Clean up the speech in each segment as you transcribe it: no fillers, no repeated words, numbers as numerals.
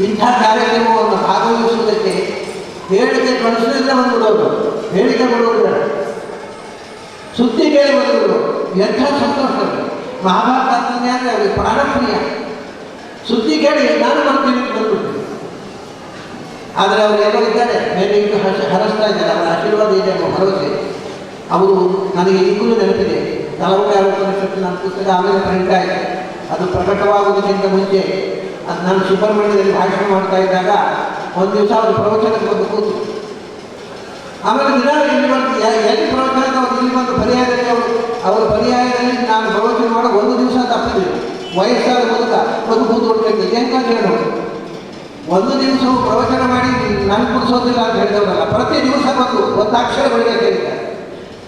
ಇಂಥ ಕಾರ್ಯಕ್ರಮವನ್ನು ಭಾಗವಹಿಸುವುದಕ್ಕೆ ಹೇಳಿಕೆ ಕಳಿಸಲಿಲ್ಲ ಬಂದ್ಬಿಡೋರು, ಹೇಳಿಕೆ ಕೊಡುವುದಿಲ್ಲ, ಸುದ್ದಿ ಕೇಳಿ ಬಂದ್ಬಿಡೋರು. ಎಂಥ ಸಂತೋಷ! ಮಹಾಭಾರತ ಅಂತಂದ್ರೆ ಅಂದರೆ ಅವರಿಗೆ ಪ್ರಾಣಪ್ರಿಯ. ಸುದ್ದಿ ಕೇಳಿ ನಾನು ಬರ್ತೀನಿ ಅಂತ ಬಂದ್ಬಿಡ್ತೀನಿ. ಆದರೆ ಅವರು ಏನೋ ಇದ್ದಾರೆ, ಮೇಲೆ ಇಟ್ಟು ಹರಸ್ತಾ ಇದ್ದಾರೆ, ಅವರ ಆಶೀರ್ವಾದ ಇದೆ ಅನ್ನೋ ಭರವಸೆ. ಅವರು ನನಗೆ ಈಗಲೂ ನೆನಪಿದೆ. 40 ವರ್ಷಕ್ಕೆ ನನ್ನ ಪುಸ್ತಕ ಆಮೇಲೆ ಪ್ರಿಂಟ್ ಆಯಿತು. ಅದು ಪ್ರಕಟವಾಗುವುದಕ್ಕಿಂತ ಮುಂಚೆ ಅದು ನಾನು ಸುಬ್ರಹ್ಮಣ್ಯದಲ್ಲಿ ಭಾಷಣ ಮಾಡ್ತಾ ಇದ್ದಾಗ ಒಂದು ದಿವಸ ಅವರು ಪ್ರವಚನಕ್ಕೆ ಬಂದು ಕೂತು, ಆಮೇಲೆ ದಿನ ಇಲ್ಲಿ ಬಂದು ಎಲ್ಲಿ ಪ್ರವಚನಕ್ಕೆ ಅವರು ಇಲ್ಲಿ ಬಂದು ಪರ್ಯಾಯದಲ್ಲಿ ಅವರ ಪರ್ಯಾಯದಲ್ಲಿ ನಾನು ಪ್ರವಚನ ಮಾಡೋ ಒಂದು ದಿವಸ ತಪ್ಪಿದ್ರು. ವಯಸ್ಸಾದ ಮೂಲಕ ಒಂದು ಕೂತು ಕೊಡ್ಬೇಕು ಹೆಂಗಂತ ಹೇಳೋದು. ಒಂದು ದಿವಸ ಪ್ರವಚನ ಮಾಡಿ ನಾನು ಕುಡಿಸೋದಿಲ್ಲ ಅಂತ ಹೇಳಿದವರಲ್ಲ, ಪ್ರತಿ ದಿವಸ ಬಂದು ಒತ್ತಾಕ್ಷರ ಬರೀಬೇಕು ಹೇಳಿದ್ದಾರೆ.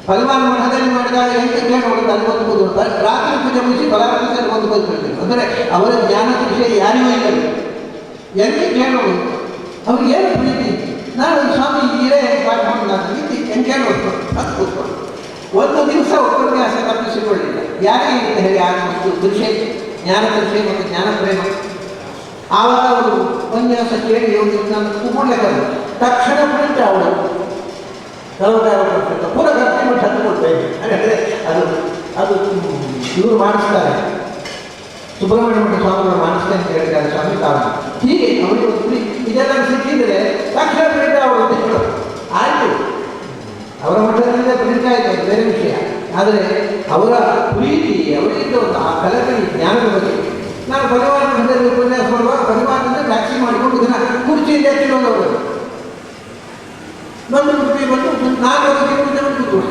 ಪರಿವಾರ ಮಠದಲ್ಲಿ ಮಾಡಿದಾಗ ಹೆಂಗೆ ಕೇಳೋದು ಅಲ್ಲಿ ಒಂದು ಕೂತು ರಾತ್ರಿ ಪೂಜೆ ಮುಗಿಸಿ ಬಲಾತ್ಸಲ್ಲಿ ಒಂದು ಕೂತ್ಕೊಳ್ಬೇಕು. ಅಂದರೆ ಅವರ ಜ್ಞಾನದ ವಿಷಯ ಯಾರಿಗೂ ಇಲ್ಲ. ಹೆಂಗೆ ಕೇಳೋದು, ಅವ್ರಿಗೆ ಏನು ಪ್ರೀತಿ. ನಾನು ಸ್ವಾಮಿ ಇದೇ ಪಾಠ ಮಾಡಿ ರೀತಿ ಹೆಂಗೆ ಕೇಳೋದು ಅಂತ ಕೂತ್ಕೊಂಡು ಒಂದು ದಿವಸ ಉಪನ್ಯಾಸ ತಪ್ಪಿಸಿಕೊಳ್ಳಿಲ್ಲ. ಯಾರಿಗೆ ಅಂತ ಹೇಳಿ ಆ ಒಂದು ದೃಶ್ಯ, ಜ್ಞಾನ ದೃಶ್ಯ ಮತ್ತು ಜ್ಞಾನ ಪ್ರೇಮ. ಆವಾಗ ಅವರು ಉಪನ್ಯಾಸ ಕೇಳಿ ನಾನು ಕೂತ್ಕೊಳ್ಳೇಕಾಗ ತಕ್ಷಣ ಪ್ರಿಂಟ್ ಅವಳು 46% ಪೂರ ಗಟ್ಟಿ ಮಟ್ಟ ಕೊಡ್ತೇವೆ ಅಂದರೆ ಅದು ಇವರು ಮಾಡಿಸ್ತಾರೆ. ಸುಬ್ರಹ್ಮಣ್ಯ ಮಠ ಸ್ವಾಮಿಗಳು ಮಾಡಿಸ್ತೇನೆ ಅಂತ ಹೇಳಿದ್ದಾರೆ. ಸ್ವಾಮಿ ತಾವು ಹೀಗೆ ಅವರಿಗೆ ಒಂದು ಇದೆಲ್ಲ ಸಿಕ್ಕಿದರೆ ತಕ್ಷಣ ಪ್ರಿಂಟ್ ಅವಳು ಅಂತ ಹೇಳೋದು. ಆಯಿತು, ಅವರ ಮಠದಿಂದ ಪ್ರಿಂಟ್ ಆಯಿತು, ಅದು ಬೇರೆ ವಿಷಯ. ಆದರೆ ಅವರ ಪ್ರೀತಿ, ಅವರಿಂದ ಒಂದು ಆ ಕಲಕಲಿ ಜ್ಞಾನದ ಬಗ್ಗೆ. ನಾನು ಪರಿವಾರ ಮಠದಲ್ಲಿ ಉಪನ್ಯಾಸ ಮಾಡುವಾಗ ಪರಿವಾರದಿಂದ ಟ್ಯಾಕ್ಸಿ ಮಾಡಿಕೊಂಡು ದಿನ ಕುರ್ಚಿಯಿಂದ ಎತ್ತಿರೋದು ಅವರು ಬಂದು ಬಂದು 4 ಕಿಲೋಮೀಟರ್ ಕೂತ್ಕೊಂಡು